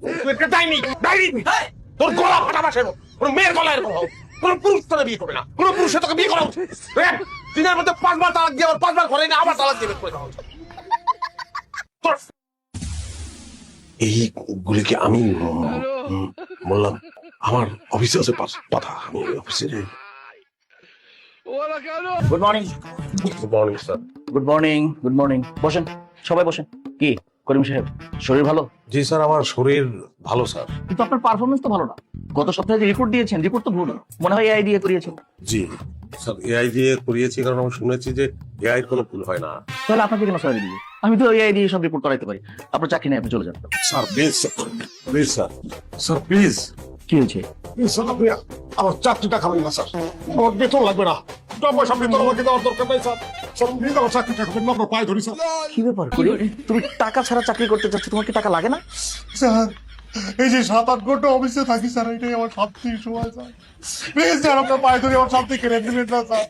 তুই একটা ডাইনি ডাইনি তোর গলা ফাটাবা সেরো কোন মেয়ের গলা এরকম হোক কোন পুরুষ তোকে বিয়ে করবে না কোন পুরুষে তোকে বিয়ে করা উচিত দিনের মধ্যে 5 বার তালাক দিয়ে আবার 5 বার ঘরে না আবার তালাক দিয়ে বের করে দেওয়া উচিত এইগুলিকে আমি বললাম আমার অফিসে আছে কথা আমি অফিসে good morning good morning sir good morning good morning বসেন সবাই বসেন কি করিম সাহেব শরীর ভালো? জি স্যার আমার শরীর ভালো স্যার কিন্তু আপনার পারফরমেন্স তো ভালো না। গত সপ্তাহে যে রিপোর্ট দিয়েছেন রিপোর্ট তো ভুল, মনে হয় এআই দিয়ে করিয়েছেন। জি স্যার এআই দিয়ে করিয়েছি কারণ আমি শুনেছি যে এআই কোনো ভুল হয় না। তাহলে আপনাকে কেন স্যালারি দিবে? আমি তো এআই দিয়ে সব রিপোর্ট করাইতে পারি। আপনার চাকরি নেই, আপনি চলে যান। Sir please please sir sir please কি হয়েছে? স্যার আপনি আমার চাকরিটা খাবেন না স্যার আমার বেতন লাগবে না পয়সা বেতন আমাকে দেওয়ার দরকার নাই স্যার স্যার প্লিজ আমার চাকরিটা খাবেন না আপনার পায়ে ধরি স্যার কি ব্যাপার করি? তুমি টাকা ছাড়া চাকরি করতে চাচ্ছ, তোমার কি টাকা লাগে না? স্যার এই যে 7-8 ঘন্টা অফিসে থাকি স্যার, এটাই আমার শান্তির সময় স্যার। প্লিজ স্যার আপনার পায়ে ধরে আমার শান্তি কেড়ে নেবেন না স্যার।